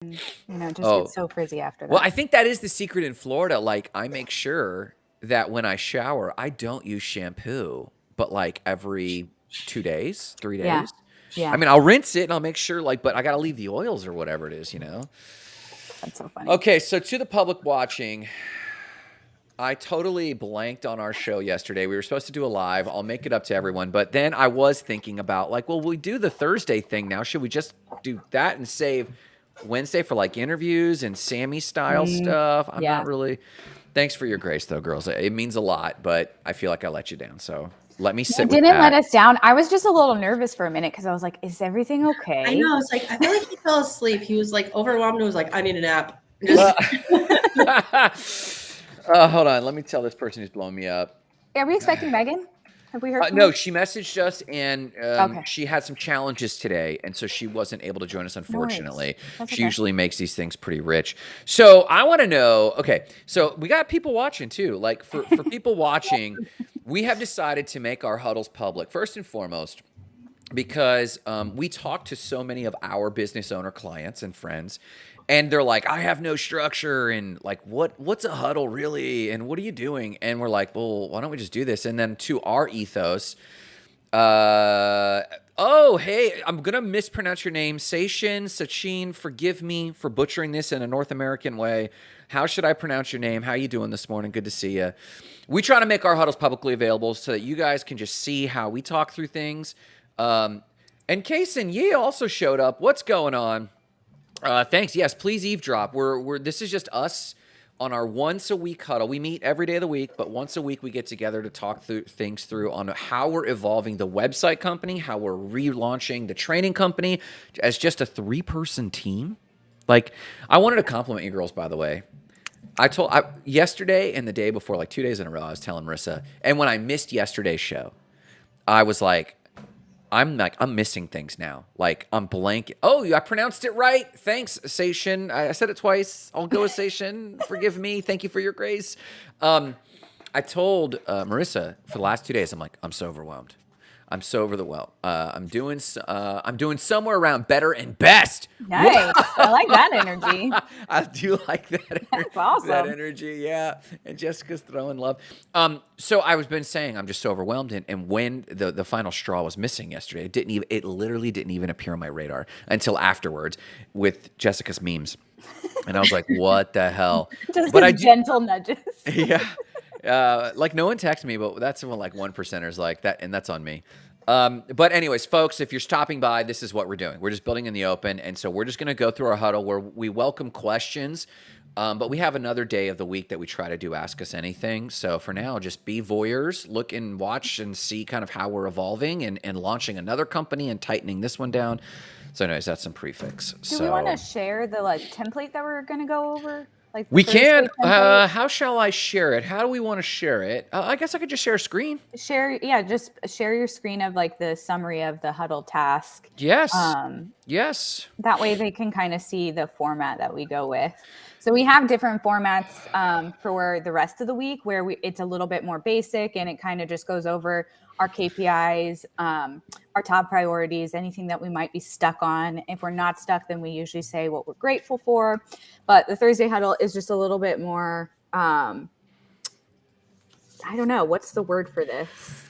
It just Oh, gets so frizzy after well, that. I think that is the secret in Florida. Like, I make sure that when I shower, I don't use shampoo, but like every 2 days, three Yeah. days. I Yeah. mean, I'll rinse it and I'll make sure, like, but I got to leave the oils or whatever it is, you know? That's so funny. Okay, so to the public watching, I totally blanked on our show yesterday. We were supposed to do a live. I'll make it up to everyone. But then I was thinking about, like, well, we do the Thursday thing now. Should we just do that and save Wednesday for like interviews and Sammy style stuff? I'm not Yeah. really. Thanks for your grace, though, girls. It means a lot, but I feel like I let you down. So let me sit It with didn't let that. us down. I was just a little nervous for a minute because I was like, is everything I okay? know. It's like, I feel like he fell asleep. He was like overwhelmed and was like, I need a nap. Uh, Just hold on. Let me tell this person who's blowing me up. Are we expecting Megan? Have we heard from No, her? she messaged us and Okay. she had some challenges today, and so she wasn't able to join us, No worries. unfortunately. That's She okay. usually makes these things pretty rich. So I want to know, okay, so we got people watching too. Like for people watching, we have decided to make our huddles public, first and foremost, because we talk to so many of our business owner clients and friends, and they're like, I have no structure, and like, what's a huddle really, and what are you doing? And we're like, well, why don't we just do this? And then to our ethos, oh, hey, I'm gonna mispronounce your name, Sachin, forgive me for butchering this in a North American way. How should I pronounce your name? How you doing this morning? Good to see you. We try to make our huddles publicly available so that you guys can just see how we talk through things. And Kaysen Yee also showed up. What's going on? Thanks. Yes, please eavesdrop. This is just us on our once a week huddle. We meet every day of the week, but once a week we get together to talk through things through on how we're evolving the website company, how we're relaunching the training company as just a 3-person team. Like, I wanted to compliment you girls, by the way. Yesterday and the day before, like 2 days in a row, I was telling Marissa, and when I missed yesterday's show, I was like, I'm missing things now. Like, I'm blank. Oh, I pronounced it right. Thanks, Sation. I said it twice. I'll go with Sation. Forgive me. Thank you for your grace. I told Marissa for the last 2 days, I'm like, I'm so overwhelmed. I'm so over the well. I'm doing somewhere around better and best. Nice. I like that energy. I do like that energy. That's awesome. That energy, yeah. And Jessica's throwing love. So I was been saying I'm just so overwhelmed, and when the final straw was missing yesterday, it literally didn't even appear on my radar until afterwards with Jessica's memes, and I was like, what the hell? Just But gentle nudges. yeah. Like no one texted me, but that's when like 1%ers like that, and that's on me. But anyways, folks, if you're stopping by, this is what we're doing. We're just building in the open, and so we're just going to go through our huddle where we welcome questions. But we have another day of the week that we try to do Ask Us Anything. So for now, just be voyeurs, look and watch and see kind of how we're evolving and launching another company and tightening this one down. So anyways, that's some prefix. Do we want to share the template that we're going to go over? Like we can. How shall I share it? How do we want to share it? I guess I could just share a screen. Just share your screen of like the summary of the huddle task. Yes. Yes. That way they can kind of see the format that we go with. So we have different formats for the rest of the week where it's a little bit more basic and it kind of just goes over our KPIs, our top priorities, anything that we might be stuck on. If we're not stuck, then we usually say what we're grateful for. But the Thursday huddle is just a little bit more, I don't know, what's the word for this?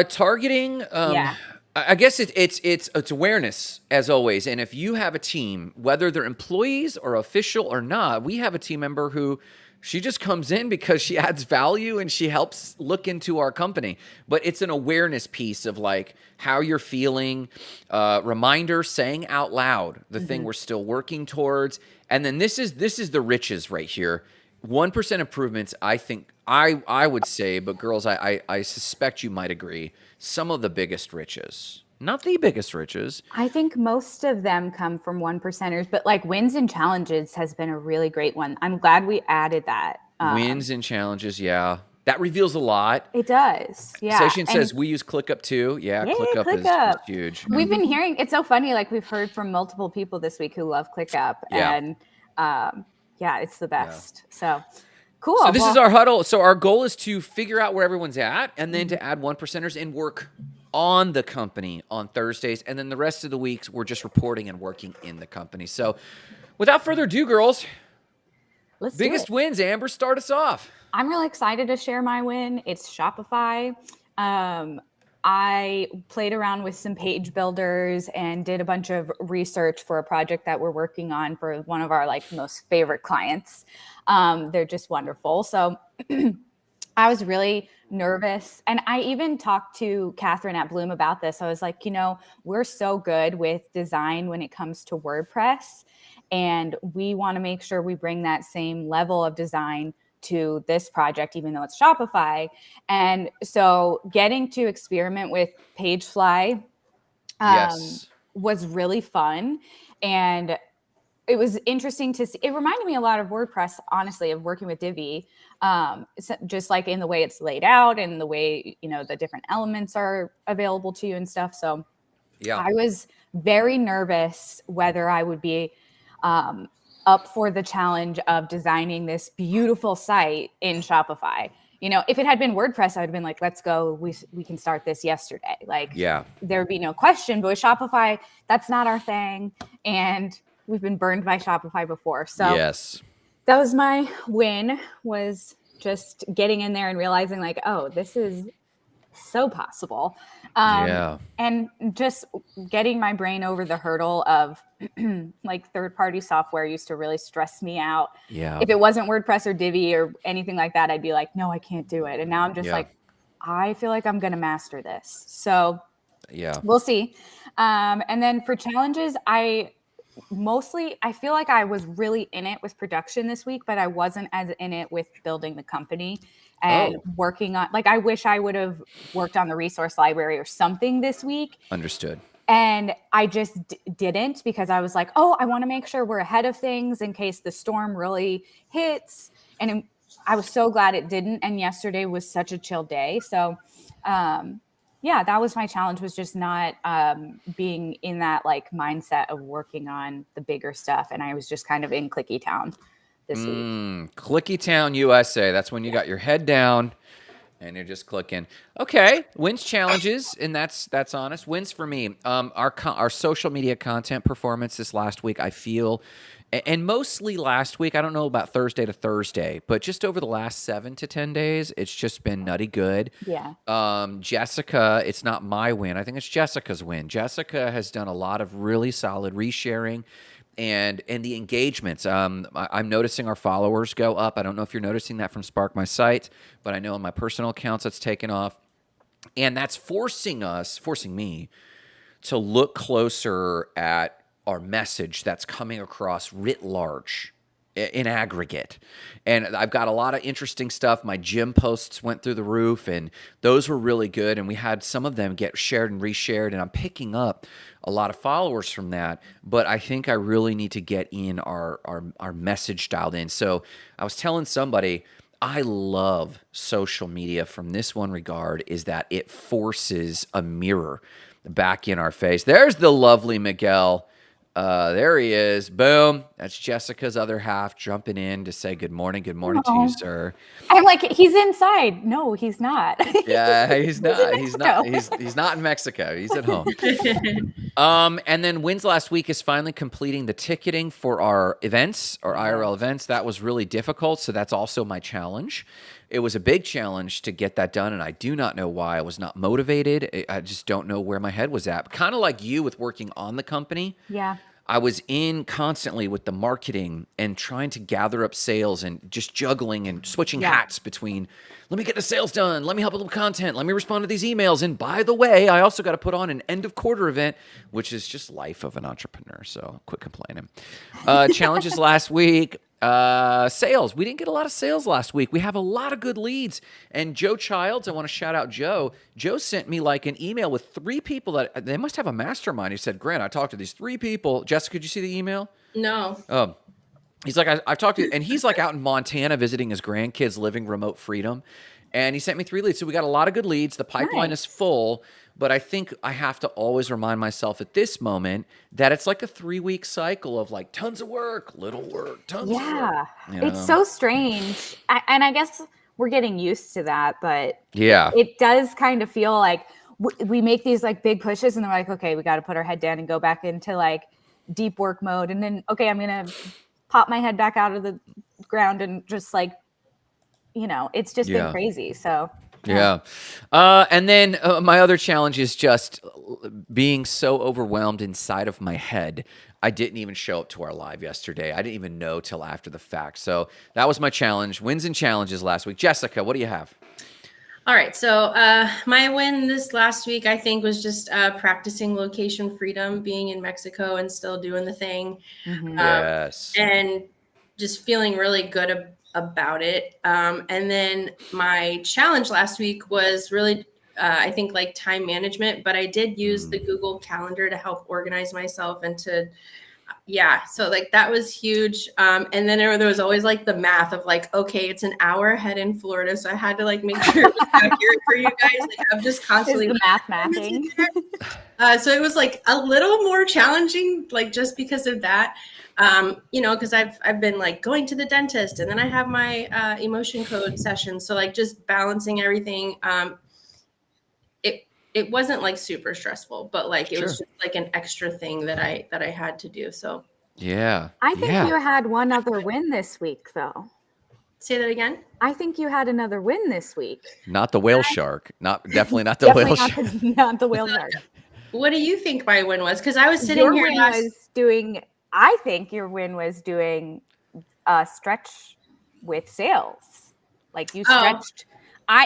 Targeting. Yeah. I guess it's awareness as always. And if you have a team, whether they're employees or official or not, we have a team member who she just comes in because she adds value and she helps look into our company. But it's an awareness piece of like how you're feeling, reminder, saying out loud the thing we're still working towards. And then this is the riches right here. 1% improvements, I think I would say, but girls, I suspect you might agree, some of the biggest riches. Not the biggest riches. I think most of them come from 1%ers, but like wins and challenges has been a really great one. I'm glad we added that. Wins and challenges, yeah. That reveals a lot. It does, yeah. Station says we use ClickUp too. Yeah, ClickUp is huge. We've been hearing, it's so funny, like we've heard from multiple people this week who love ClickUp. Yeah. And yeah, it's the best. Yeah. So cool. So this is our huddle. So our goal is to figure out where everyone's at and then to add 1%ers and work on the company on Thursdays. And then the rest of the weeks, we're just reporting and working in the company. So Without further ado, girls, Let's biggest do it. wins. Amber, start us off. I'm really excited to share my win. It's Shopify. I played around with some page builders and did a bunch of research for a project that we're working on for one of our like most favorite clients. They're just wonderful. So I was really nervous. And I even talked to Catherine at Bloom about this. I was like, we're so good with design when it comes to WordPress. And we want to make sure we bring that same level of design to this project, even though it's Shopify. And so getting to experiment with Pagefly Yes. was really fun. And it was interesting to see. It reminded me a lot of WordPress, honestly, of working with Divi, just like in the way it's laid out and the way, the different elements are available to you and stuff. So Yeah. I was very nervous whether I would be up for the challenge of designing this beautiful site in Shopify. If it had been WordPress, I would have been like, let's go. We can start this yesterday. Like, Yeah. there would be no question. But with Shopify, that's not our thing. And we've been burned by Shopify before. So Yes. that was my win, was just getting in there and realizing like, oh, this is so possible. Yeah. And just getting my brain over the hurdle of like third-party software used to really stress me out. Yeah. If it wasn't WordPress or Divi or anything like that, I'd be like, no, I can't do it. And now I'm just like, I feel like I'm going to master this. So Yeah. we'll see. And then for challenges, I feel like I was really in it with production this week, but I wasn't as in it with building the company and working on, like, I wish I would have worked on the resource library or something this week. Understood. And I just didn't, because I was like, oh, I want to make sure we're ahead of things in case the storm really hits. And I was so glad it didn't. And yesterday was such a chill day. So, yeah, that was my challenge, was just not being in that like mindset of working on the bigger stuff. And I was just kind of in Clicky Town this week. Clicky Town, USA. That's when you got your head down and you're just clicking. Okay, wins, challenges, and that's honest. Wins for me. Our social media content performance this last week, I feel, and mostly last week. I don't know about Thursday to Thursday, but just over the last 7 to 10 days, it's just been nutty good. Yeah. Jessica, it's not my win. I think it's Jessica's win. Jessica has done a lot of really solid resharing. And the engagements, I'm noticing our followers go up. I don't know if you're noticing that from Spark My Site, but I know on my personal accounts that's taken off. And that's forcing me to look closer at our message that's coming across writ large in aggregate. And I've got a lot of interesting stuff. My gym posts went through the roof, and those were really good. And we had some of them get shared and reshared, and I'm picking up a lot of followers from that. But I think I really need to get in our message dialed in. So I was telling somebody, I love social media from this one regard, is that it forces a mirror back in our face. There's the lovely Miguel. There he is. Boom. That's Jessica's other half jumping in to say good morning. Good morning to you, sir. I'm like, he's inside. No, he's not. Yeah, he's not. He's not. He's not in Mexico. He's at home. And then wins last week is finally completing the ticketing for our events, our IRL events. That was really difficult, so that's also my challenge. It was a big challenge to get that done, and I do not know why. I was not motivated. I just don't know where my head was at. Kind of like you with working on the company. Yeah. I was in constantly with the marketing and trying to gather up sales and just juggling and switching hats between, let me get the sales done, let me help with the content, let me respond to these emails. And by the way, I also got to put on an end of quarter event, which is just life of an entrepreneur. So quit complaining. Challenges last week. Sales. We didn't get a lot of sales last week. We have a lot of good leads. And Joe Childs, I want to shout out Joe. Joe sent me like an email with 3 people that they must have a mastermind. He said, Grant, I talked to these 3 people. Jessica, could you see the email? No. He's like, I've talked to, and he's like out in Montana visiting his grandkids, living remote freedom. And he sent me 3 leads. So we got a lot of good leads. The pipeline is full. But I think I have to always remind myself at this moment that it's like a 3-week cycle of like tons of work, little work, tons of work. It's so strange. And I guess we're getting used to that. But yeah, it does kind of feel like we make these like big pushes and they're like, okay, we got to put our head down and go back into like deep work mode. And then, okay, I'm going to pop my head back out of the ground and just like, it's just been crazy. So yeah. And then my other challenge is just being so overwhelmed inside of my head. I didn't even show up to our live yesterday. I didn't even know till after the fact. So that was my challenge. Wins and challenges last week. Jessica, what do you have? All right. So my win this last week, I think, was just practicing location freedom, being in Mexico and still doing the thing. Yes. And just feeling really good about it. And then my challenge last week was really, I think, like time management, but I did use the Google Calendar to help organize myself and to, so like that was huge. And then there was always like the math of like, okay, it's an hour ahead in Florida, so I had to like make sure it was accurate for you guys. Like I'm just constantly the mathing. So it was like a little more challenging, like just because of that. Because I've been like going to the dentist, and then I have my emotion code session. So like just balancing everything. It wasn't like super stressful, but like it was just like an extra thing that I had to do. So yeah, I think you had one other win this week, though. Say that again. I think you had another win this week. Not the whale shark. Definitely not the whale shark. Not the whale shark. What do you think my win was? Because I was sitting here I think your win was doing a stretch with sales. Like you stretched.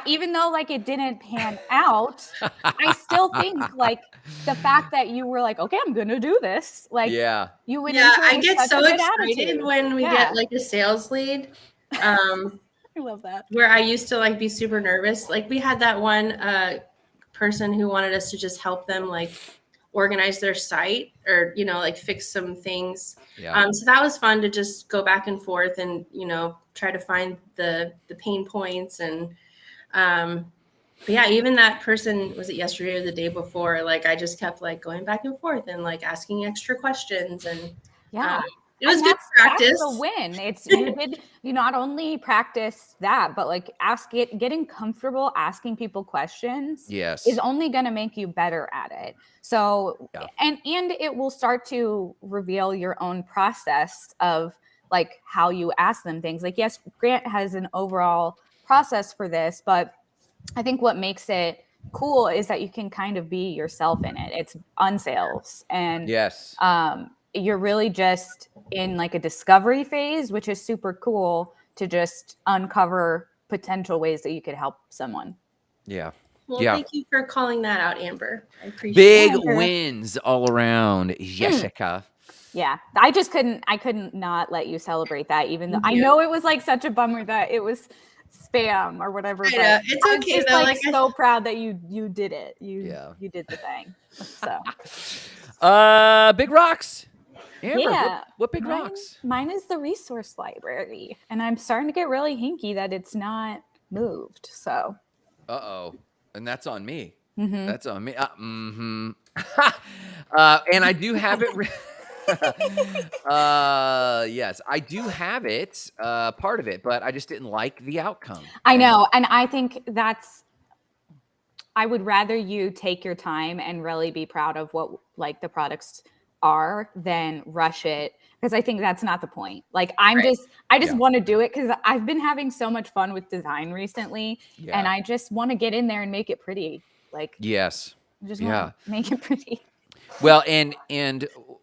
Even though like it didn't pan out, I still think like the fact that you were like, okay, I'm gonna do this. Like you went into it I get so excited attitude. when we get like a sales lead. I love that. Where I used to like be super nervous. Like we had that one person who wanted us to just help them like organize their site or, like fix some things. Yeah. So that was fun to just go back and forth and, try to find the pain points. And but yeah, even that person, was it yesterday or the day before? Like I just kept like going back and forth and like asking extra questions and it was good practice. That's the win. You not only practice that, but like getting comfortable asking people questions is only going to make you better at it. So, and it will start to reveal your own process of like how you ask them things. Like, yes, Grant has an overall process for this, but I think what makes it cool is that you can kind of be yourself in it. It's unsales and you're really just in like a discovery phase, which is super cool to just uncover potential ways that you could help someone. Yeah. Well, thank you for calling that out, Amber. I appreciate it. Big wins all around, Jessica. Yeah. I couldn't not let you celebrate that, even though I know it was like such a bummer that it was spam or whatever. It's okay. I'm just like so proud that you did it. You did the thing. So big rocks. Amber, what big rocks? Mine is the resource library, and I'm starting to get really hinky that it's not moved. So, and that's on me. That's on me. And I do have it. Yes, I do have it. Part of it, but I just didn't like the outcome. I know, and I think I would rather you take your time and really be proud of what like the products are than rush it, because I think that's not the point. Like I just want to do it because I've been having so much fun with design recently, and I just want to get in there and make it pretty. Like I just want to make it pretty. Well, and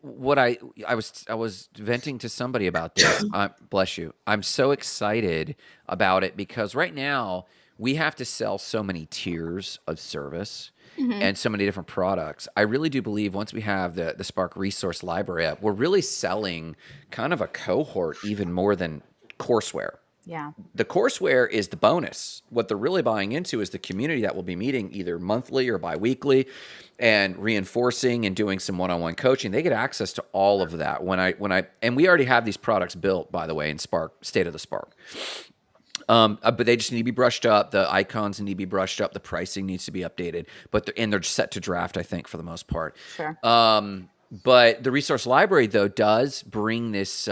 what I was venting to somebody about this. Bless you. I'm so excited about it because right now we have to sell so many tiers of service. And so many different products. I really do believe once we have the Spark Resource Library up, we're really selling kind of a cohort even more than courseware. Yeah. The courseware is the bonus. What they're really buying into is the community that will be meeting either monthly or biweekly and reinforcing and doing some one-on-one coaching. They get access to all of that and we already have these products built, by the way, in Spark, State of the Spark. But they just need to be brushed up. The icons need to be brushed up. The pricing needs to be updated. But they're set to draft, I think, for the most part. Sure. But the resource library, though, does bring this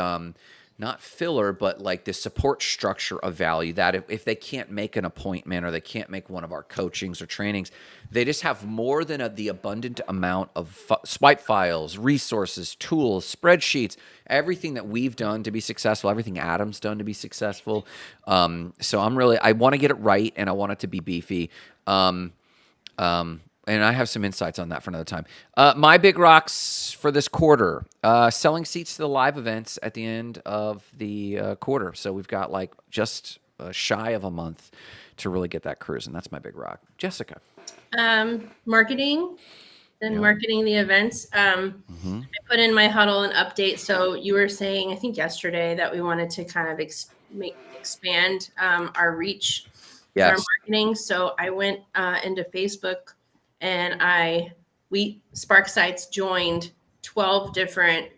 not filler, but like the support structure of value that if they can't make an appointment or they can't make one of our coachings or trainings, they just have more than the abundant amount of swipe files, resources, tools, spreadsheets, everything that we've done to be successful, everything Adam's done to be successful. So I want to get it right, and I want it to be beefy. And I have some insights on that for another time. My big rocks for this quarter, selling seats to the live events at the end of the quarter. So we've got like just shy of a month to really get that cruising. That's my big rock. Jessica. Marketing and marketing the events. I put in my Huddle an update. So you were saying, I think yesterday, that we wanted to kind of expand our reach for our marketing. So I went into Facebook, and Spark Sites joined 12 different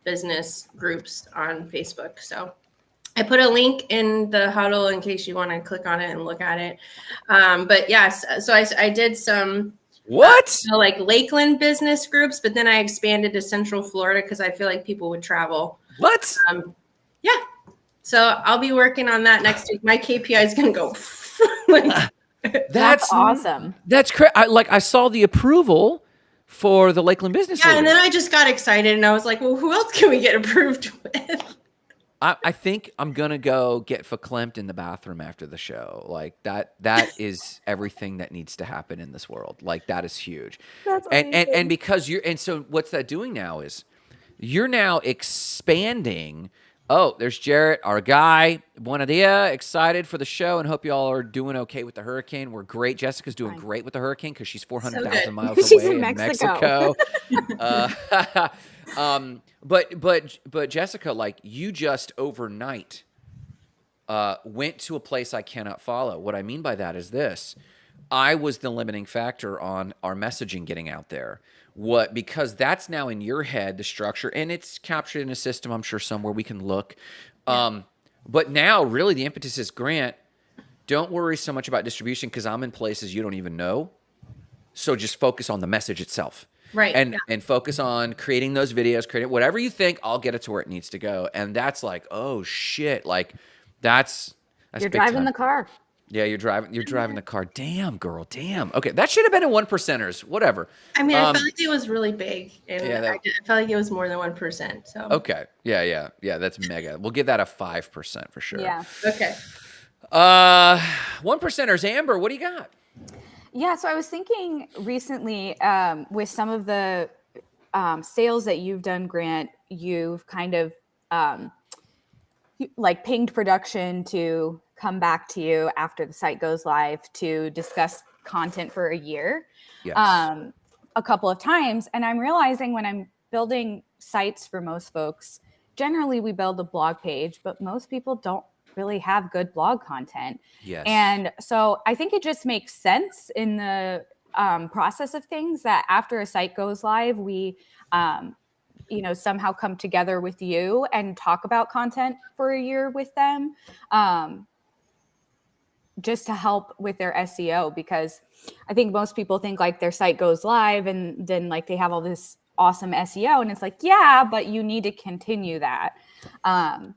business groups on Facebook. So I put a link in the Huddle in case you want to click on it and look at it. But yes, so I did some like Lakeland business groups, but then I expanded to Central Florida because I feel like people would travel. Yeah. So I'll be working on that next week. My KPI is going to go like, That's awesome. That's crazy. I saw the approval for the Lakeland business. Yeah, and then I just got excited, and I was like, well, who else can we get approved with? I think I'm gonna go get verklempt in the bathroom after the show. Like that is everything that needs to happen in this world. Like that is huge. That's and because so what's that doing now is you're now expanding. Oh, there's Jarrett, our guy. Buena dia, excited for the show, and hope you all are doing okay with the hurricane. We're great. Jessica's doing great with the hurricane because she's 400,000 miles away she's in Mexico. But Jessica, like you just overnight went to a place I cannot follow. What I mean by that is this. I was the limiting factor on our messaging getting out there. Because that's now in your head, the structure, and it's captured in a system, I'm sure somewhere we can look. But now really the impetus is, Grant, don't worry so much about distribution because I'm in places you don't even know. So just focus on the message itself. Right. And focus on creating those videos, creating whatever you think, I'll get it to where it needs to go. And that's like, oh shit. Like that's you're driving time. The car. Yeah, you're driving the car. Damn, girl. Damn. Okay, that should have been in 1%ers. Whatever. I mean, I felt like it was really big, and I felt like it was more than 1%. So okay, yeah. That's mega. We'll give that a 5% for sure. Yeah. Okay. 1%ers. Amber, what do you got? Yeah, so I was thinking recently with some of the sales that you've done, Grant, you've kind of like pinged production to come back to you after the site goes live to discuss content for a year. Yes. A couple of times. And I'm realizing when I'm building sites for most folks, generally we build a blog page, but most people don't really have good blog content. Yes. And so I think it just makes sense in the process of things that after a site goes live, we somehow come together with you and talk about content for a year with them. Just to help with their SEO, because I think most people think like their site goes live and then like they have all this awesome SEO, and it's like, yeah, but you need to continue that.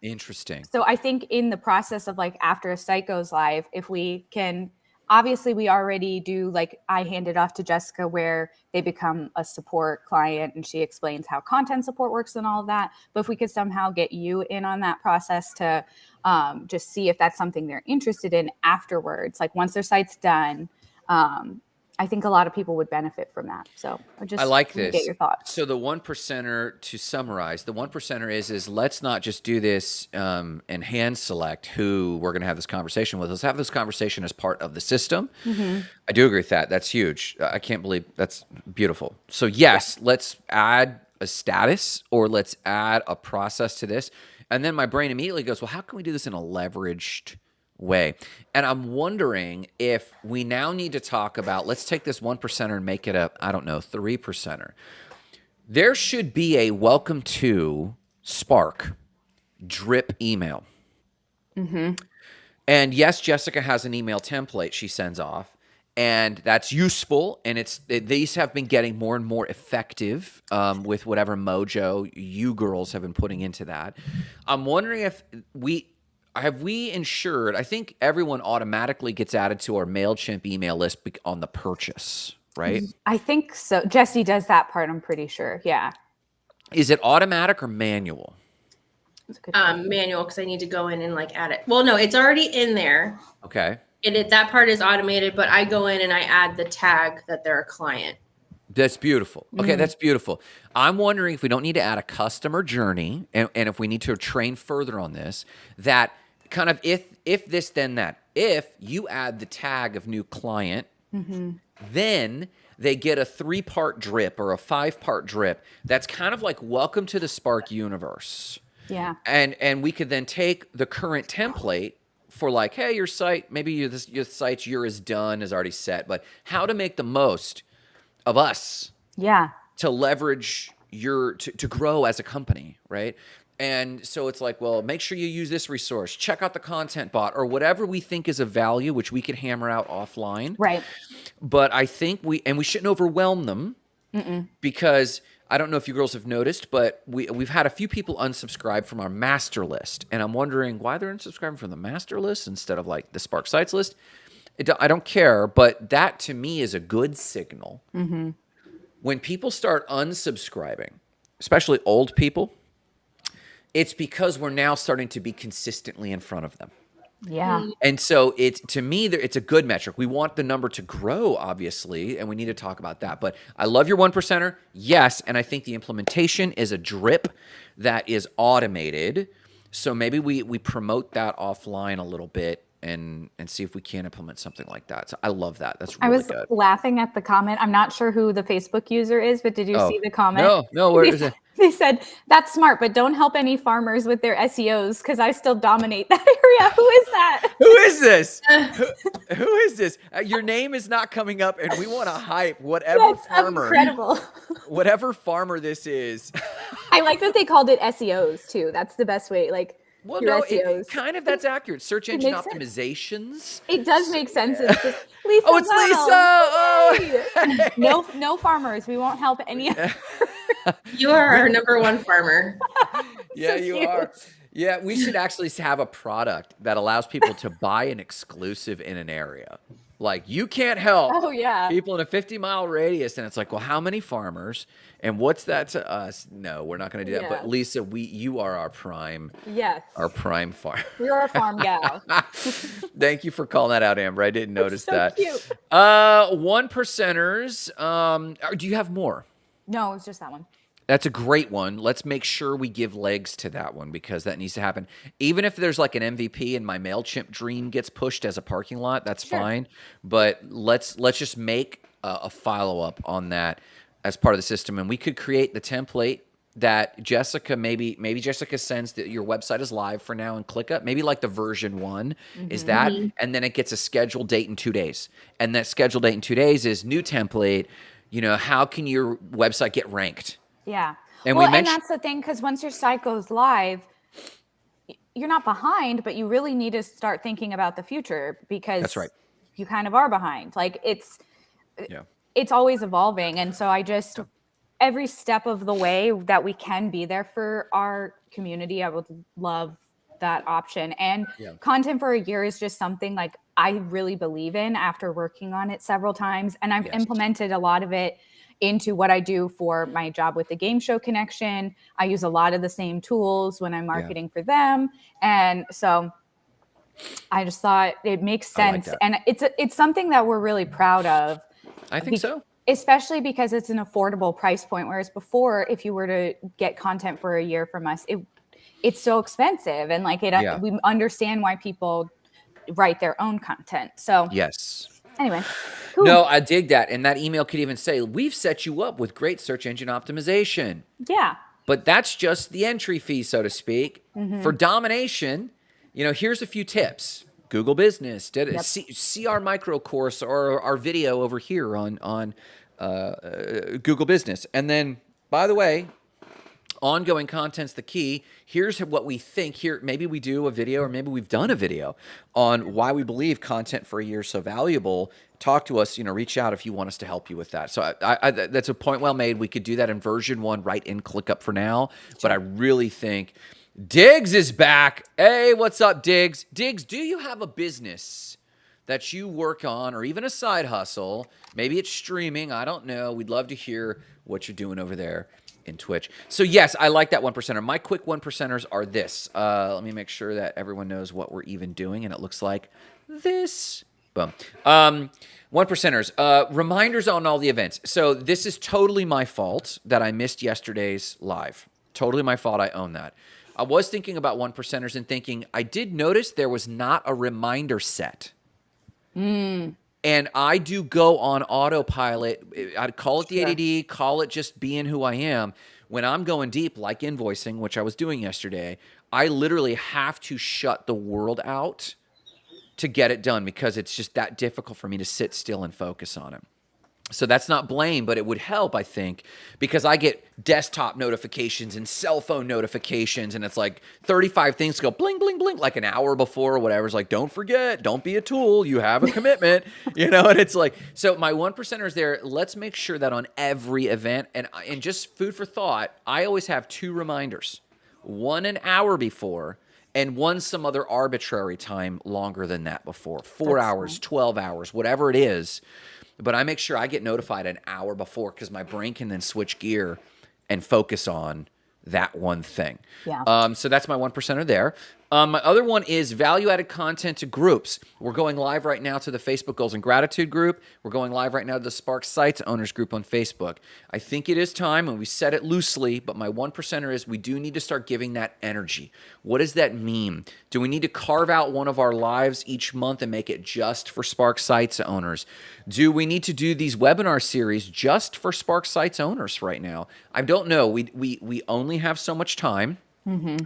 Interesting. So I think in the process of like after a site goes live, if we can, obviously we already do, like I hand it off to Jessica where they become a support client and she explains how content support works and all of that. But if we could somehow get you in on that process to just see if that's something they're interested in afterwards, like once their site's done, I think a lot of people would benefit from that. So I like this. Get your thoughts. So the 1%er, to summarize, the 1%er is let's not just do this and hand select who we're going to have this conversation with. Let's have this conversation as part of the system. Mm-hmm. I do agree with that. That's huge. I can't believe that's beautiful. So yes, let's add a status or let's add a process to this. And then my brain immediately goes, well, how can we do this in a leveraged way? And I'm wondering if we now need to talk about, let's take this 1%er and make it a, 3%er. There should be a welcome to Spark drip email. Mm-hmm. And yes, Jessica has an email template she sends off. and that's useful. And these have been getting more and more effective with whatever mojo you girls have been putting into that. I'm wondering if we ensured. I think everyone automatically gets added to our MailChimp email list on the purchase, right? I think so. Jesse does that part, I'm pretty sure. Yeah. Is it automatic or manual? Manual, because I need to go in and like add it. Well, no, it's already in there. Okay. That part is automated, but I go in and I add the tag that they're a client. That's beautiful. Okay, that's beautiful. I'm wondering if we don't need to add a customer journey, and if we need to train further on this, that kind of if this, then that. If you add the tag of new client, then they get a 3-part drip or a 5-part drip. That's kind of like welcome to the Spark universe. Yeah. And we could then take the current template for like, hey, your site, maybe your site's year is done, is already set, but how to make the most of us. Yeah. To leverage to grow as a company, right? And so it's like, well, make sure you use this resource. Check out the content bot or whatever we think is of value, which we could hammer out offline. Right. But I think we shouldn't overwhelm them because I don't know if you girls have noticed, but we've had a few people unsubscribe from our master list. And I'm wondering why they're unsubscribing from the master list instead of like the Spark Sites list. I don't care, but that to me is a good signal. When people start unsubscribing, especially old people, it's because we're now starting to be consistently in front of them. Yeah. And so to me, it's a good metric. We want the number to grow, obviously, and we need to talk about that. But I love your 1%er. Yes. And I think the implementation is a drip that is automated. So maybe we promote that offline a little bit and see if we can implement something like that. So I love that. That's really good. I was laughing at the comment. I'm not sure who the Facebook user is, but did you see the comment? No, where is it? They said, that's smart, but don't help any farmers with their SEOs because I still dominate that area. Who is that? Who is this? Who is this? Your name is not coming up, and we want to hype whatever farmer. Incredible. Whatever farmer this is. I like that they called it SEOs too. That's the best way. Like, well, your no, SEOs. Kind of that's accurate. Search engine optimizations. It does make sense. It's just, Lisa. Oh, it's Lisa. Oh. No farmers. We won't help any. You are our number one farmer. Yeah, So you cute. are. Yeah, we should actually have a product that allows people to buy an exclusive in an area. Like, you can't help people in a 50-mile radius. And it's like, well, how many farmers? And what's that to us? No, we're not going to do that. But Lisa, you are our prime. Yes. Our prime farm. You're a farm gal. Thank you for calling that out, Amber. I didn't notice so that. Cute. 1%ers. Do you have more? No, it's just that one. That's a great one. Let's make sure we give legs to that one because that needs to happen. Even if there's like an MVP and my MailChimp dream gets pushed as a parking lot, that's fine. But let's just make a follow-up on that as part of the system. And we could create the template that Jessica, maybe Jessica sends that your website is live for now and ClickUp. Maybe like the version 1 is that. And then it gets a scheduled date in 2 days. And that scheduled date in 2 days is new template. You know, how can your website get ranked? Yeah. And and that's the thing, because once your site goes live, you're not behind, but you really need to start thinking about the future because that's right. You kind of are behind. Like it's always evolving. And so every step of the way that we can be there for our community, I would love that option. And content for a year is just something like I really believe in after working on it several times. And I've implemented a lot of it into what I do for my job with the Game Show Connection. I use a lot of the same tools when I'm marketing for them. And so I just thought it makes sense. And it's something that we're really proud of. I think so. Especially because it's an affordable price point. Whereas before, if you were to get content for a year from us, it's so expensive. And like we understand why people write their own content. So anyway. Cool. No, I dig that. And that email could even say, we've set you up with great search engine optimization. Yeah. But that's just the entry fee, so to speak. For domination, here's a few tips. Google Business, see our micro course or our video over here on Google Business. And then, by the way, Ongoing content's the key. Here's what we think. Here, maybe we do a video, or maybe we've done a video on why we believe content for a year is so valuable. Talk to us, reach out if you want us to help you with that. So that's a point well made. We could do that in version 1 right in ClickUp for now. Sure. But I really think Diggs is back. Hey, what's up, Diggs? Diggs, do you have a business that you work on, or even a side hustle? Maybe it's streaming. I don't know. We'd love to hear what you're doing over there in Twitch. So yes, I like that 1%er. My quick 1%ers are this. Let me make sure that everyone knows what we're even doing, and it looks like this. Boom. 1%ers. Reminders on all the events. So this is totally my fault that I missed yesterday's live. Totally my fault. I own that. I was thinking about 1%ers and thinking, I did notice there was not a reminder set. And I do go on autopilot. I'd call it the ADD, call it just being who I am. When I'm going deep, like invoicing, which I was doing yesterday, I literally have to shut the world out to get it done because it's just that difficult for me to sit still and focus on it. So that's not blame, but it would help, I think, because I get desktop notifications and cell phone notifications, and it's like 35 things go bling, bling, bling, like an hour before or whatever. It's like, don't forget, don't be a tool. You have a commitment, and it's like, so my 1%ers there, let's make sure that on every event, and just food for thought, I always have 2 reminders, one an hour before, and one some other arbitrary time longer than that before, 4 hours, 12 hours, whatever it is. But I make sure I get notified an hour before because my brain can then switch gear and focus on that one thing. Yeah. So that's my 1%er there. My other one is value-added content to groups. We're going live right now to the Facebook Goals and Gratitude group. We're going live right now to the Spark Sites Owners group on Facebook. I think it is time, and we said it loosely, but my 1%er is we do need to start giving that energy. What does that mean? Do we need to carve out one of our lives each month and make it just for Spark Sites Owners? Do we need to do these webinar series just for Spark Sites Owners right now? I don't know. We only have so much time.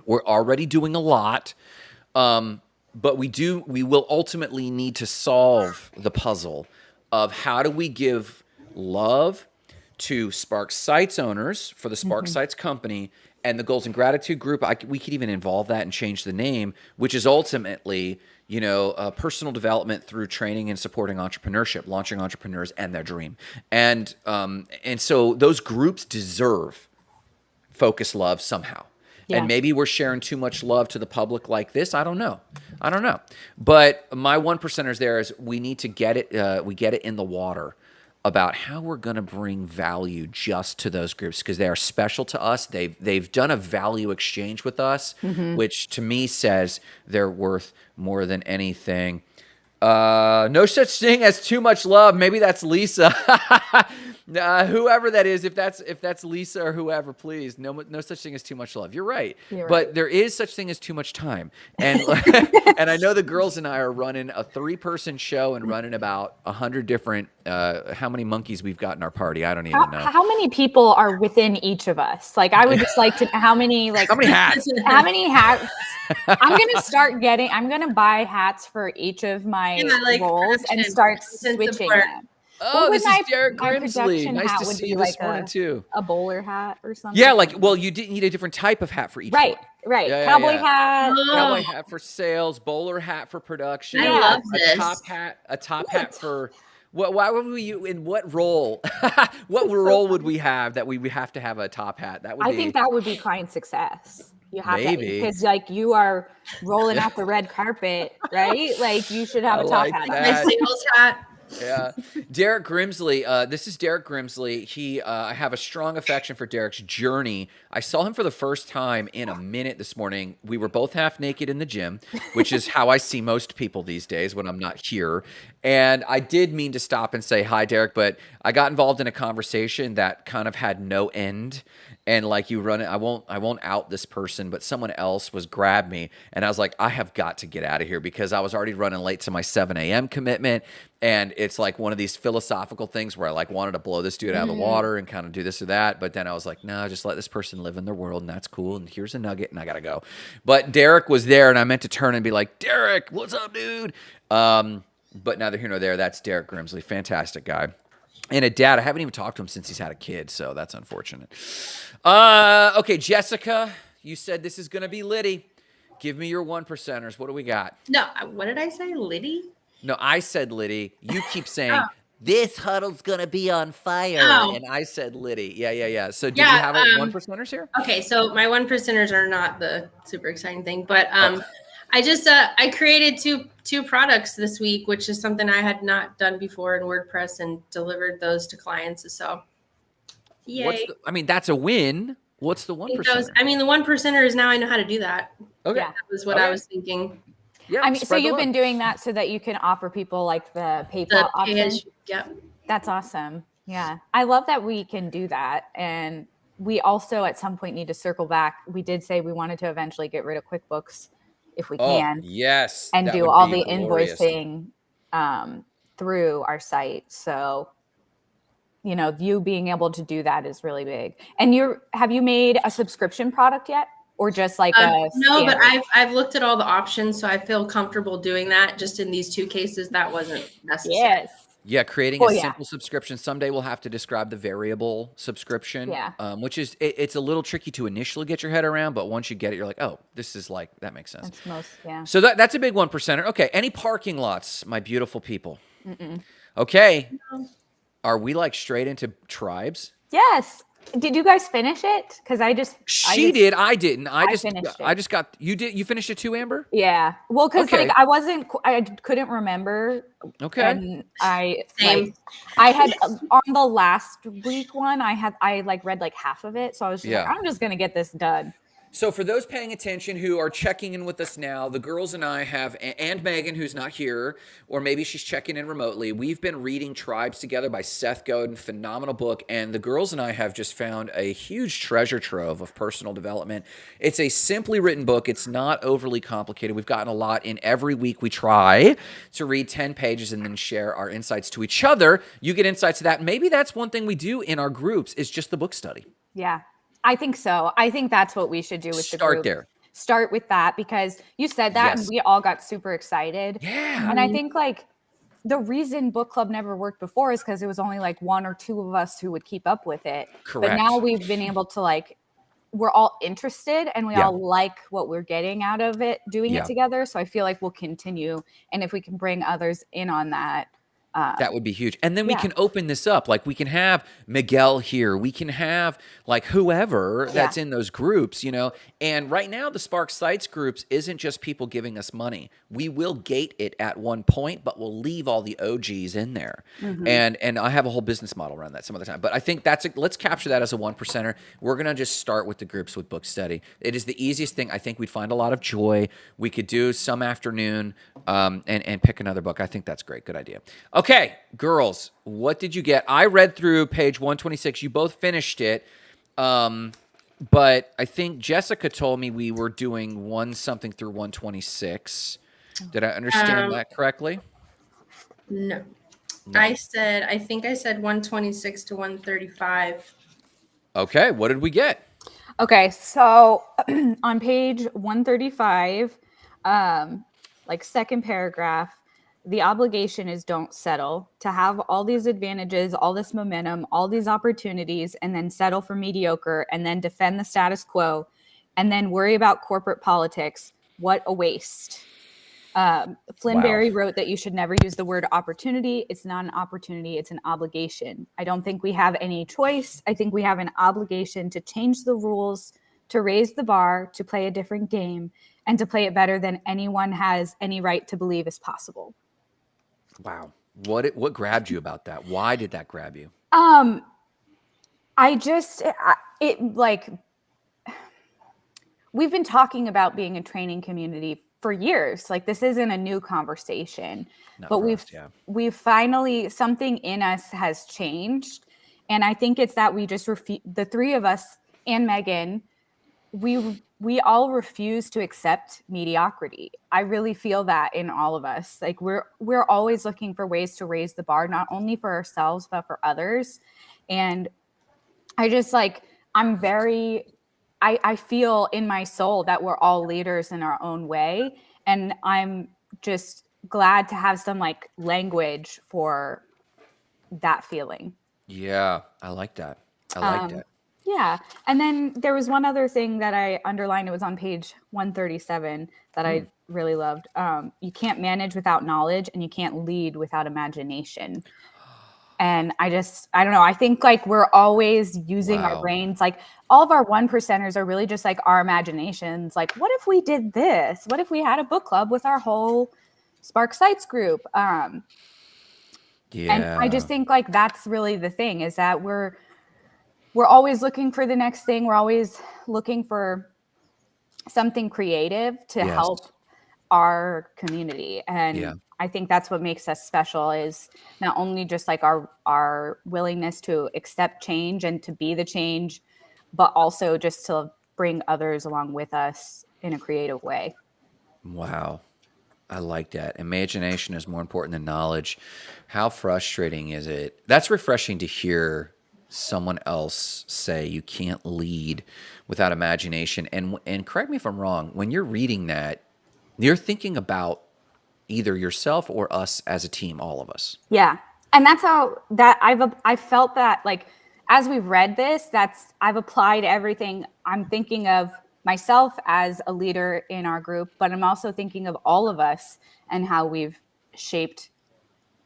We're already doing a lot, but we will ultimately need to solve the puzzle of how do we give love to Spark Sites Owners for the Spark Sites company and the Goals and Gratitude group. We could even involve that and change the name, which is ultimately, personal development through training and supporting entrepreneurship, launching entrepreneurs and their dream. And so those groups deserve focus love somehow. Yeah. And maybe we're sharing too much love to the public like this. I don't know. But my 1%ers there is we need to get it. We get it in the water about how we're going to bring value just to those groups because they are special to us. They've done a value exchange with us, which to me says they're worth more than anything. No such thing as too much love. Maybe that's Lisa. Whoever that is, if that's Lisa or whoever, please, no such thing as too much love. You're right. But there is such thing as too much time. And and I know the girls and I are running a 3-person show and running about 100 different, how many monkeys we've got in our party? I don't even know. How many people are within each of us? Like, I would just like to, how many hats? How many hats? I'm going to buy hats for each of my roles and start switching them. Oh, this is Derek Grimsley. Nice to see you this morning, too. A bowler hat or something? Yeah, you didn't need a different type of hat for each one. Right. Yeah, Cowboy hat. Cowboy hat for sales, bowler hat for production. I love this. A top hat for... Why would we, in what role? What role would we have that we would have to have a top hat? I think that would be client success. You have to, because you are rolling out the red carpet, right? Like you should have a top hat. My sales hat. Yeah. Derek Grimsley. This is Derek Grimsley. I have a strong affection for Derek's journey. I saw him for the first time in a minute this morning. We were both half naked in the gym, which is how I see most people these days when I'm not here. And I did mean to stop and say hi, Derek, but I got involved in a conversation that kind of had no end. And like you run it, I won't out this person, but someone else grabbed me, and I was like, I have got to get out of here because I was already running late to my 7 a.m. commitment, and it's like one of these philosophical things where I like wanted to blow this dude out of the water and kind of do this or that, but then I was like, no, just let this person live in their world, and that's cool. And here's a nugget, and I gotta go. But Derek was there, and I meant to turn and be like, Derek, what's up, dude? But neither here nor there. That's Derek Grimsley, fantastic guy. And a dad. I haven't even talked to him since he's had a kid, so that's unfortunate. Okay, Jessica, you said this is going to be Liddy. Give me your 1%ers. What do we got? No, what did I say? Liddy? No, I said Liddy. You keep saying, Oh. this huddle's going to be on fire. Oh. And I said Liddy. Yeah. So did Yeah, you have a 1%ers here? Okay, so my 1%ers are not the super exciting thing, but I just I created two products this week, which is something I had not done before in WordPress, and delivered those to clients. So, yay! That's a win. What's the 1%? I mean, the 1%er is now I know how to do that. Okay, Yeah. That was what I was thinking. Yeah, I mean, so you've been doing that so that you can offer people like the PayPal option. Yep. That's awesome. Yeah, I love that we can do that, and we also at some point need to circle back. We did say we wanted to eventually get rid of QuickBooks if we can. Yes, and do all the invoicing through our site. So, you being able to do that is really big. And have you made a subscription product yet, or just like a no? standard? But I've looked at all the options, so I feel comfortable doing that. Just in these two cases, that wasn't necessary. Yes. Yeah, creating a simple subscription. Someday we'll have to describe the variable subscription, which is it's a little tricky to initially get your head around, but once you get it, you're like, oh, this is like that makes sense. So that's a big 1%er. Okay, any parking lots, my beautiful people? Okay, are we like straight into tribes? Yes. Did you guys finish it? Because she did. I didn't. I just got you. You finished it too, Amber? Yeah. Well, because I couldn't remember. Okay. And I had on the last week one, I read like half of it, so I was just like, I'm just gonna get this done. So for those paying attention who are checking in with us now, the girls and I have, and Megan, who's not here, or maybe she's checking in remotely, we've been reading Tribes together by Seth Godin, phenomenal book, and the girls and I have just found a huge treasure trove of personal development. It's a simply written book. It's not overly complicated. We've gotten a lot in. Every week we try to read 10 pages and then share our insights to each other. You get insights to that. Maybe that's one thing we do in our groups is just the book study. Yeah. I think so. I think that's what we should do with the group. Start there. Start with that, because you said that and we all got super excited. Yeah. And I think like the reason book club never worked before is because it was only like one or two of us who would keep up with it. Correct. But now we've been able to we're all interested and we all like what we're getting out of it, doing it together. So I feel like we'll continue. And if we can bring others in on that, that would be huge. And then we can open this up. Like we can have Miguel here. We can have like whoever that's in those groups, And right now the Spark Sites groups isn't just people giving us money. We will gate it at one point, but we'll leave all the OGs in there. Mm-hmm. And I have a whole business model around that some other time. But I think let's capture that as a 1%er. We're going to just start with the groups with book study. It is the easiest thing. I think we'd find a lot of joy. We could do some afternoon and pick another book. I think that's great. Good idea. Okay, girls, what did you get? I read through page 126. You both finished it. But I think Jessica told me we were doing something through 126. Did I understand that correctly? No. I think I said 126 to 135. Okay, what did we get? Okay, so on page 135, second paragraph, the obligation is don't settle. To have all these advantages, all this momentum, all these opportunities, and then settle for mediocre, and then defend the status quo, and then worry about corporate politics. What a waste. Flynn Berry wrote that you should never use the word opportunity. It's not an opportunity, it's an obligation. I don't think we have any choice. I think we have an obligation to change the rules, to raise the bar, to play a different game, and to play it better than anyone has any right to believe is possible. Wow. What grabbed you about that? Why did that grab you? We've been talking about being a training community for years. Like this isn't a new conversation, but we've finally, something in us has changed. And I think it's that we just the three of us and Megan, we all refuse to accept mediocrity. I really feel that in all of us. Like we're always looking for ways to raise the bar, not only for ourselves, but for others. And I just I feel in my soul that we're all leaders in our own way. And I'm just glad to have some language for that feeling. Yeah, I like that. I like Um, that. yeah. And then there was one other thing that I underlined. It was on page 137 that Hmm. I really loved. You can't manage without knowledge, and you can't lead without imagination. And I don't know. I think like we're always using our Wow. brains. Like all of our one percenters are really just like our imaginations. Like, what if we did this? What if we had a book club with our whole Spark Sites group? And I Yeah. just think like that's really the thing, is that we're always looking for the next thing. We're always looking for something creative to Yes. help our community. Yeah. And I think that's what makes us special, is not only just like our willingness to accept change and to be the change, but also just to bring others along with us in a creative way. Wow. I like that. Imagination is more important than knowledge. How frustrating is it? That's refreshing to hear someone else say you can't lead without imagination. And correct me if I'm wrong, when you're reading that, you're thinking about either yourself or us as a team, all of us. Yeah. And that's how that I felt that like as we've read this, I've applied everything. I'm thinking of myself as a leader in our group, but I'm also thinking of all of us and how we've shaped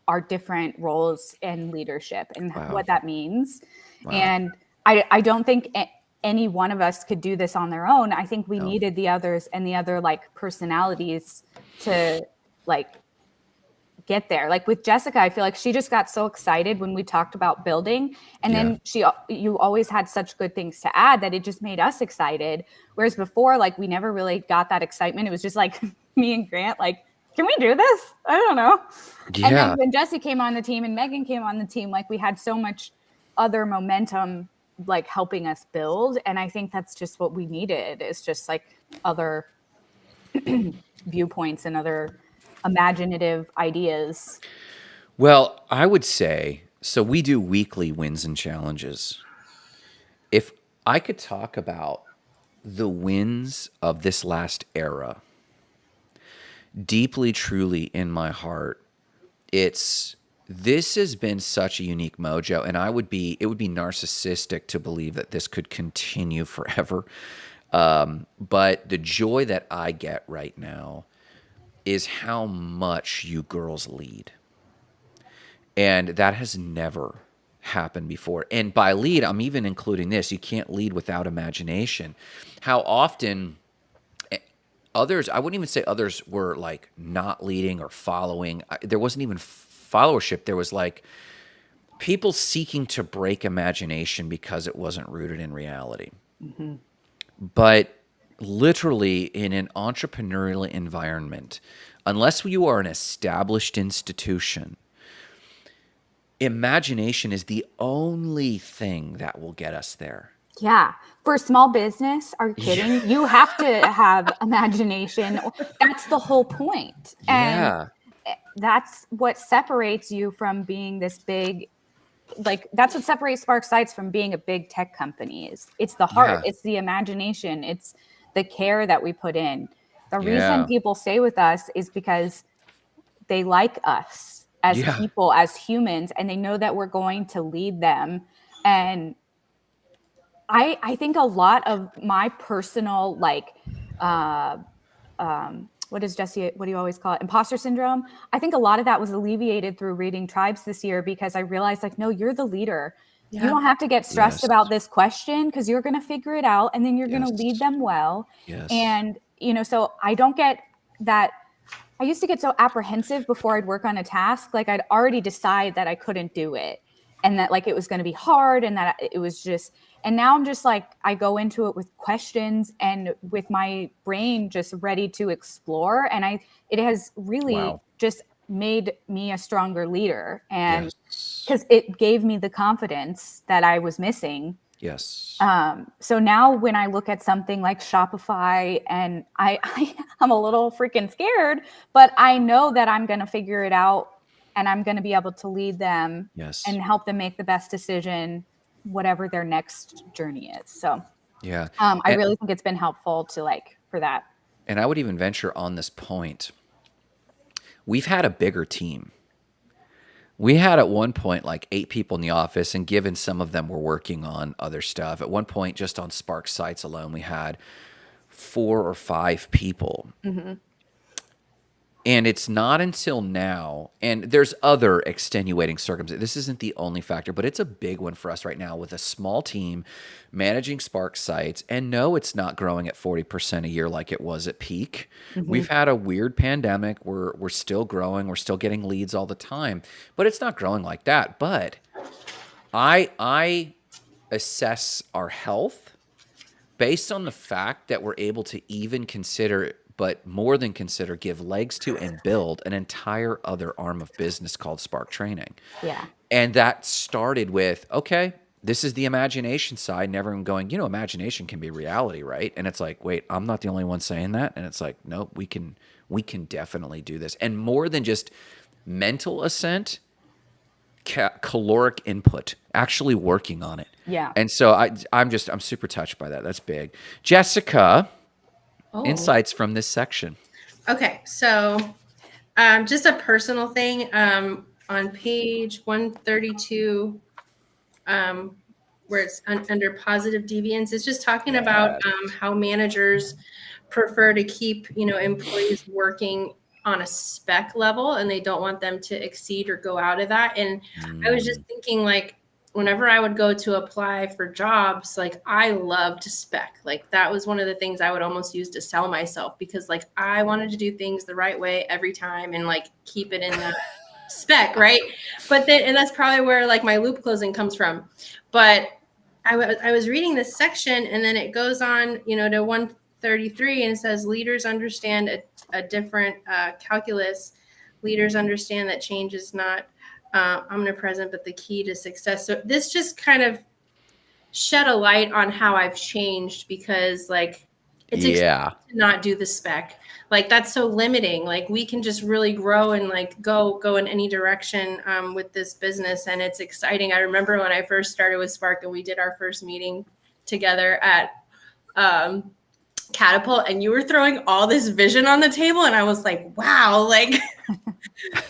our different roles in leadership and Wow. what that means. Wow. And I don't think any one of us could do this on their own. I think we No. needed the others and the other like personalities to like get there. Like with Jessica, I feel like she just got so excited when we talked about building, and Yeah. then you always had such good things to add that it just made us excited. Whereas before, like we never really got that excitement. It was just like me and Grant, like, can we do this? I don't know. And then Yeah. when Jesse came on the team and Megan came on the team, like we had so much other momentum like helping us build. And I think that's just what we needed, is just like other viewpoints and other imaginative ideas. Well, I would say so. We do weekly wins and challenges. If I could talk about the wins of this last era, deeply, truly in my heart, it's this has been such a unique mojo, and it would be narcissistic to believe that this could continue forever. But the joy that I get right now is how much you girls lead. And that has never happened before. And by lead, I'm even including this. You can't lead without imagination. How often others, I wouldn't even say others were like not leading or following. There wasn't even followership. There was like people seeking to break imagination because it wasn't rooted in reality. Mm-hmm. But literally in an entrepreneurial environment, unless you are an established institution, imagination is the only thing that will get us there. Yeah. For small business, are you kidding? You have to have imagination. That's the whole point. And Yeah. that's what separates you from being this big, like that's what separates Spark Sites from being a big tech company. Is it's the heart, Yeah. it's the imagination, it's the care that we put in. The reason Yeah. people stay with us is because they like us as Yeah. people, as humans, and they know that we're going to lead them. And I think a lot of my personal like uh what is Jesse, what do you always call it, imposter syndrome, I think a lot of that was alleviated through reading Tribes this year, because I realized like, no, you're the leader. You Yeah. don't have to get stressed Yes. about this question, because you're going to figure it out and then you're going to lead Yes. them well. Yes. And so I don't get that. I used to get so apprehensive before I'd work on a task. Like I'd already decide that I couldn't do it, and that like it was going to be hard, and that it was just, and now I'm just like, I go into it with questions and with my brain just ready to explore. And it has really Wow. just made me a stronger leader. And Yes. because it gave me the confidence that I was missing. Yes. So now when I look at something like Shopify, and I'm a little freaking scared, but I know that I'm going to figure it out, and I'm going to be able to lead them Yes. and help them make the best decision, whatever their next journey is. So Yeah. I And really think it's been helpful to like for that. and I would even venture on this point. We've had a bigger team. We had at one point like 8 people in the office, and given some of them were working on other stuff, at one point just on Spark sites alone, we had 4 or 5 people. And it's not until now, and there's other extenuating circumstances. This isn't the only factor, but it's a big one for us right now with a small team managing Spark sites. And no, it's not growing at 40% a year like it was at peak. We've had a weird pandemic. We're still growing. We're still getting leads all the time, but it's not growing like that. But I assess our health based on the fact that we're able to even consider, but more than consider, give legs to and build an entire other arm of business called Spark Training. Yeah. And that started with, okay, this is the imagination side, and everyone going, imagination can be reality, right? And it's like, wait, I'm not the only one saying that. And it's like, no, we can definitely do this. And more than just mental assent, caloric input, actually working on it. Yeah. And so I'm super touched by that. That's big. Jessica, insights from this section. Okay, so just a personal thing on page 132, where it's under positive deviance, it's just talking about how managers prefer to keep employees working on a spec level, and they don't want them to exceed or go out of that. And I was just thinking, like, whenever I would go to apply for jobs, like, I loved spec. Like, that was one of the things I would almost use to sell myself, because like I wanted to do things the right way every time and like keep it in the spec, right? But then, and that's probably where like my loop closing comes from. But I was reading this section, and then it goes on, to 133, and it says leaders understand a different calculus. Leaders understand that change is not omnipresent, but the key to success. So this just kind of shed a light on how I've changed, because like it's exciting to not do the spec. Like, that's so limiting. Like, we can just really grow and like go in any direction with this business, and it's exciting. I remember when I first started with Spark and we did our first meeting together at Catapult, and you were throwing all this vision on the table, and I was like, wow, like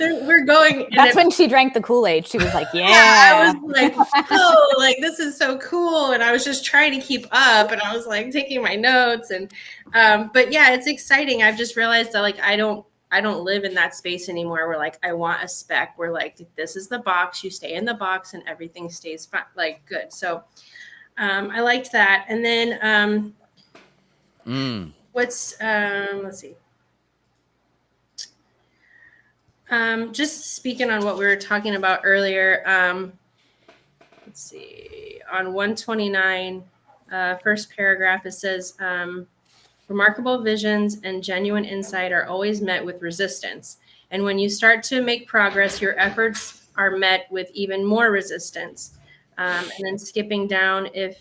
we're going. That's when she drank the Kool-Aid. She was like, yeah. I was like, oh, like, this is so cool. And I was just trying to keep up, and I was like taking my notes, and but yeah, it's exciting. I've just realized that like I don't live in that space anymore where like I want a spec where like this is the box, you stay in the box and everything stays fine, like good. So I liked that. And then let's see. Just speaking on what we were talking about earlier, let's see, on 129, first paragraph, it says, remarkable visions and genuine insight are always met with resistance. And when you start to make progress, your efforts are met with even more resistance. And then skipping down, if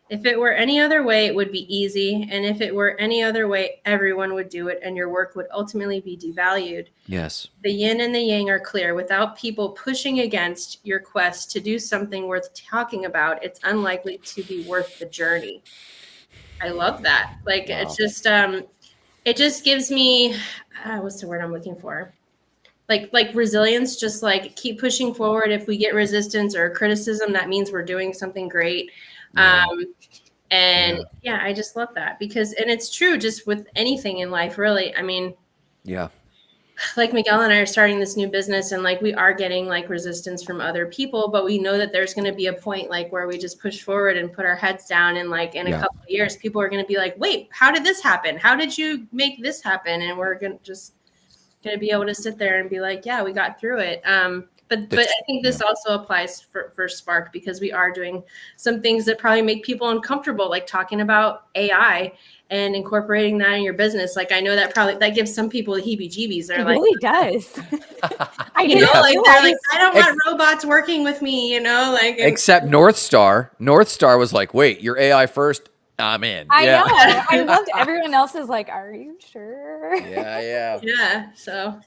it were any other way, it would be easy. And if it were any other way, everyone would do it, and your work would ultimately be devalued. Yes. The yin and the yang are clear. Without people pushing against your quest to do something worth talking about, it's unlikely to be worth the journey. I love that. Like, wow. It just gives me, what's the word I'm looking for? Like resilience, just like keep pushing forward. If we get resistance or criticism, that means we're doing something great. And I just love that, because, and it's true just with anything in life, really. I mean, like Miguel and I are starting this new business, and like we are getting like resistance from other people, but we know that there's going to be a point like where we just push forward and put our heads down, and like in a couple of years, people are going to be like, wait, how did this happen? How did you make this happen? And we're going to be able to sit there and be like, yeah, we got through it. But I think this also applies for Spark, because we are doing some things that probably make people uncomfortable, like talking about AI and incorporating that in your business. Like, I know that gives some people the heebie-jeebies. They're like, really does. Like they're like, I don't want robots working with me, like. Except North Star. North Star was like, wait, you're AI first? I'm in. I know. I loved everyone else is like, are you sure? Yeah. So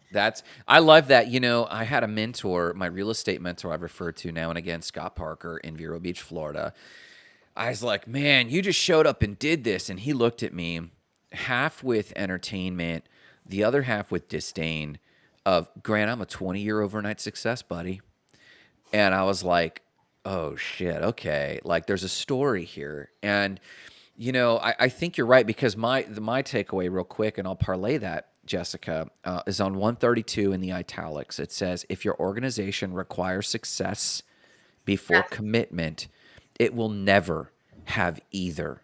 I love that. I had a mentor, my real estate mentor I've referred to now and again, Scott Parker in Vero Beach, Florida. I was like, man, you just showed up and did this. And he looked at me, half with entertainment, the other half with disdain of, Grant, I'm a 20-year overnight success, buddy. And I was like, oh shit, okay. Like there's a story here. And I think you're right, because my takeaway real quick, and I'll parlay that, Jessica, is on 132 in the italics. It says, if your organization requires success before commitment, it will never have either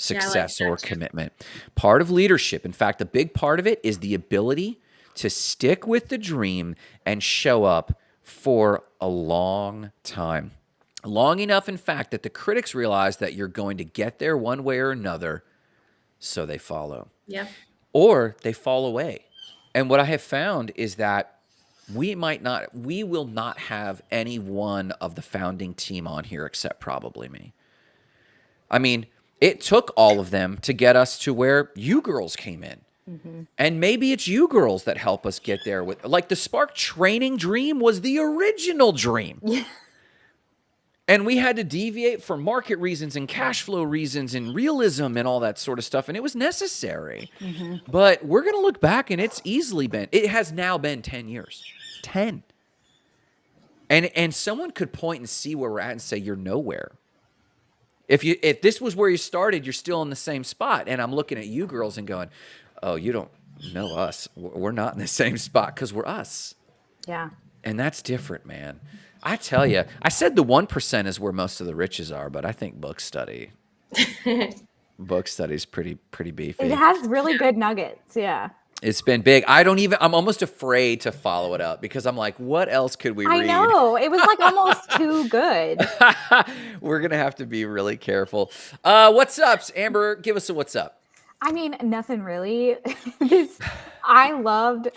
Yeah, I like success or that too. commitment. Part of leadership, in fact, a big part of it is the ability to stick with the dream and show up for a long time. Long enough, in fact, that the critics realize that you're going to get there one way or another, so they follow. Yeah. Or they fall away. And what I have found is that we will not have any one of the founding team on here except probably me. I mean, it took all of them to get us to where you girls came in. Mm-hmm. And maybe it's you girls that help us get there with, like, the Spark training dream was the original dream. Yeah. And we had to deviate for market reasons and cash flow reasons and realism and all that sort of stuff. And it was necessary. Mm-hmm. But we're going to look back, and it has now been 10 years. 10. And someone could point and see where we're at and say, you're nowhere. If this was where you started, you're still in the same spot. And I'm looking at you girls and going, oh, you don't know us. We're not in the same spot because we're us. Yeah. And that's different, man. I tell you, I said the 1% is where most of the riches are, but I think book study is pretty beefy. It has really good nuggets. Yeah. It's been big. I'm almost afraid to follow it up, because I'm like, what else could we read? I know. It was like almost too good. We're going to have to be really careful. What's up, Amber? Give us a what's up. I mean, nothing really. I loved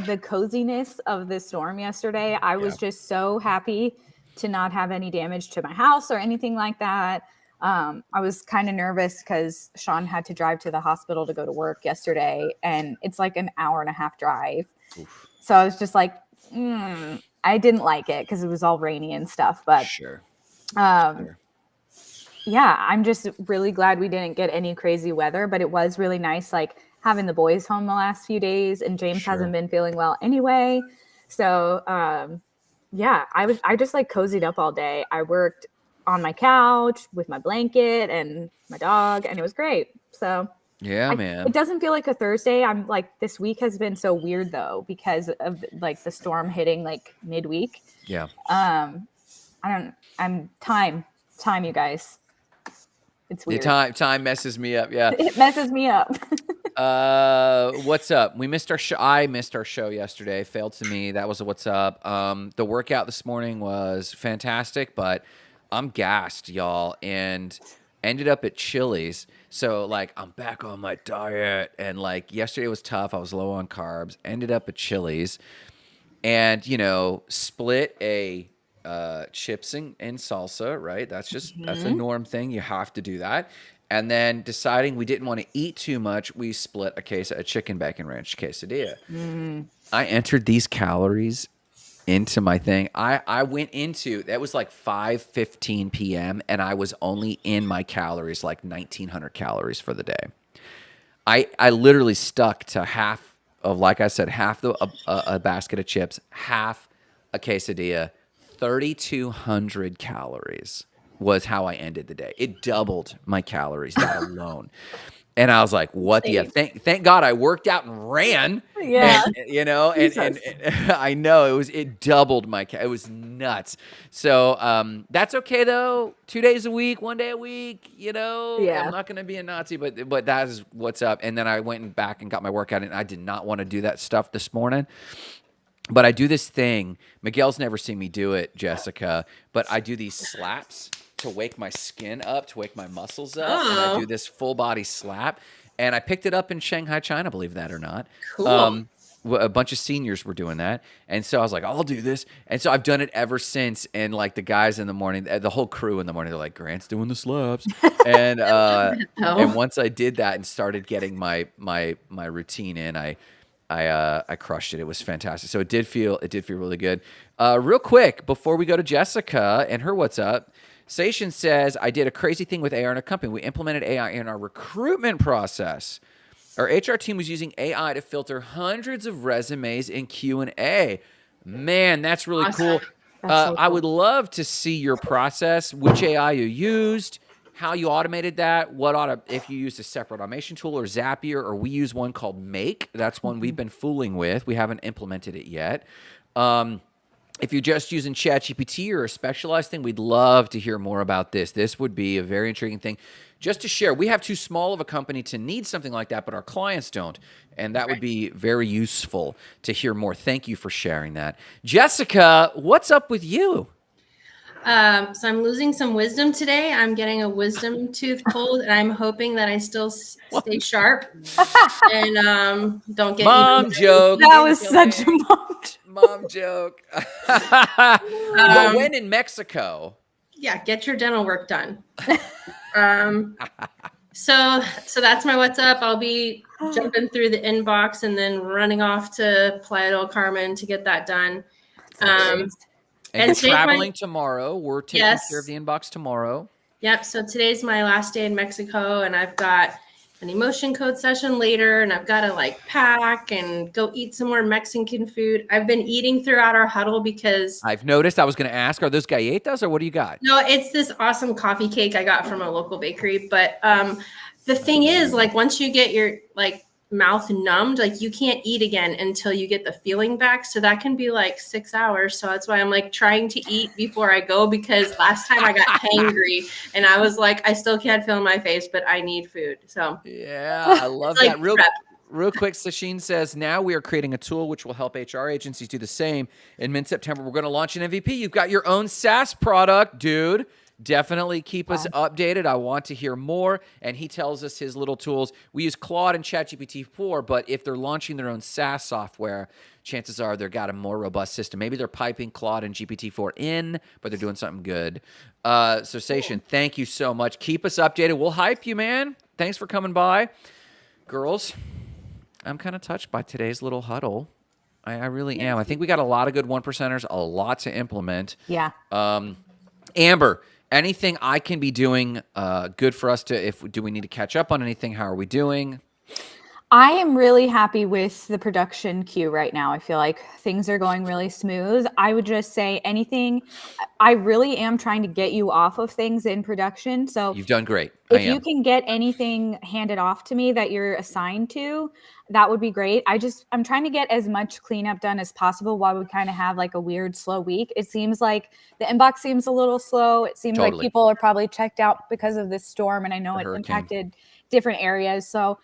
the coziness of the storm yesterday. I was just so happy to not have any damage to my house or anything like that. I was kind of nervous because Sean had to drive to the hospital to go to work yesterday, and it's like an 1.5-hour drive. Oof. So I was just like, I didn't like it because it was all rainy and stuff. But sure. Yeah, I'm just really glad we didn't get any crazy weather, but it was really nice, like having the boys home the last few days, and James hasn't been feeling well anyway. So, yeah, I just like cozied up all day. I worked on my couch with my blanket and my dog, and it was great. So yeah, man, it doesn't feel like a Thursday. I'm like, this week has been so weird though, because of like the storm hitting like midweek. Yeah. Time, you guys. It's weird. Time messes me up. Yeah. It messes me up. What's up? We missed our show. I missed our show yesterday. Failed to me. That was a what's up. The workout this morning was fantastic, but I'm gassed, y'all, and ended up at Chili's. So like, I'm back on my diet, and like yesterday was tough. I was low on carbs. Ended up at Chili's, and split a chips and salsa, right? That's a norm thing. You have to do that. And then deciding we didn't want to eat too much, we split a chicken bacon ranch quesadilla. I entered these calories into my thing. I went into, that was like 5:15 p.m. and I was only in my calories like 1,900 calories for the day. I literally stuck to half of, like I said, half a basket of chips, half a quesadilla. 3,200 calories was how I ended the day. It doubled my calories, that alone. And I was like, what the F? Thank God I worked out and ran. Yeah. And I know it doubled it was nuts. So that's okay though. 2 days a week, 1 day a week, Yeah. I'm not going to be a Nazi, but that is what's up. And then I went back and got my workout, and I did not want to do that stuff this morning. But I do this thing. Miguel's never seen me do it, Jessica. But I do these slaps to wake my skin up, to wake my muscles up. And I do this full body slap. And I picked it up in Shanghai, China, believe that or not. Cool. A bunch of seniors were doing that. And so I was like, I'll do this. And so I've done it ever since. And like the guys in the morning, the whole crew in the morning, they're like, Grant's doing the slaps. And and once I did that and started getting my routine in, I crushed it. It was fantastic. So it did feel really good. Real quick, before we go to Jessica and her what's up, Sation says, I did a crazy thing with AR in a company. We implemented AI in our recruitment process. Our HR team was using AI to filter hundreds of resumes in Q&A. Man, that's really cool. That's so I cool. would love to see your process, which AI you used, how you automated that, if you used a separate automation tool or Zapier, or we use one called Make. That's one we've been fooling with. We haven't implemented it yet. If you're just using ChatGPT or a specialized thing, we'd love to hear more about this. This would be a very intriguing thing. Just to share, we have too small of a company to need something like that, but our clients don't. And that would be very useful to hear more. Thank you for sharing that. Jessica, what's up with you? So I'm losing some wisdom today. I'm getting a wisdom tooth pulled, and I'm hoping that I still stay sharp and don't get Mom joke. That was such a moment. Mom joke. But when in Mexico? Yeah, get your dental work done. So that's my what's up. I'll be jumping through the inbox and then running off to Playa del Carmen to get that done. And you're traveling tomorrow. We're taking care of the inbox tomorrow. Yep. So today's my last day in Mexico, and I've got an emotion code session later, and I've got to like pack and go eat some more Mexican food. I've been eating throughout our huddle because I've noticed. I was going to ask, are those galletas or what do you got? No, it's this awesome coffee cake I got from a local bakery. But the thing is, like, once you get your like mouth numbed, like you can't eat again until you get the feeling back. So that can be like 6 hours. So that's why I'm like trying to eat before I go, because last time I got hangry and I was like, I still can't feel my face, but I need food. So yeah, I love like that. Real quick, Sasheen says, now we are creating a tool which will help HR agencies do the same. In mid-September, we're going to launch an MVP. You've got your own SaaS product, dude. Definitely keep us updated. I want to hear more. And he tells us his little tools. We use Claude and ChatGPT 4, but if they're launching their own SaaS software, chances are they've got a more robust system. Maybe they're piping Claude and GPT-4 in, but they're doing something good. So, Sation, thank you so much. Keep us updated. We'll hype you, man. Thanks for coming by. Girls, I'm kind of touched by today's little huddle. I really am. I think we got a lot of good 1%ers, a lot to implement. Yeah. Amber, anything I can be doing good for us do we need to catch up on anything? How are we doing? I am really happy with the production queue right now. I feel like things are going really smooth. I would just say anything. I really am trying to get you off of things in production. So you've done great. If you can get anything handed off to me that you're assigned to, that would be great. I'm trying to get as much cleanup done as possible while we kind of have like a weird slow week. It seems like the inbox seems a little slow. It seems like people are probably checked out because of this storm, and I know it impacted different areas. So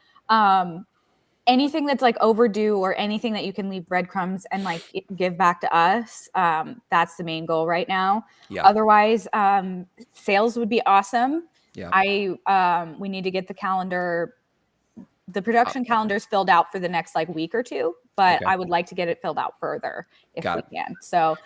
anything that's like overdue or anything that you can leave breadcrumbs and like give back to us, that's the main goal right now. Yeah. Otherwise, sales would be awesome. Yeah. We need to get the calendar, the production calendars filled out for the next like week or two, but I would like to get it filled out further if we can. So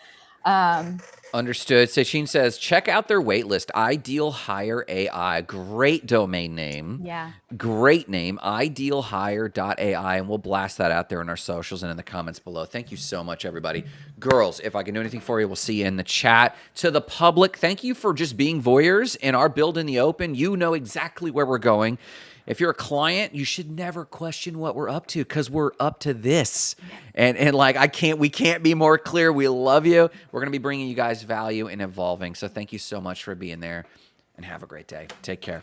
understood. Sasheen says, check out their waitlist. Ideal Hire AI. Great domain name. Yeah. Great name. Idealhire.ai. And we'll blast that out there in our socials and in the comments below. Thank you so much, everybody. Girls, if I can do anything for you, we'll see you in the chat. To the public, thank you for just being voyeurs in our Build in the Open. You know exactly where we're going. If you're a client, you should never question what we're up to, because we're up to this. And like, we can't be more clear. We love you. We're going to be bringing you guys value and evolving. So thank you so much for being there, and have a great day. Take care.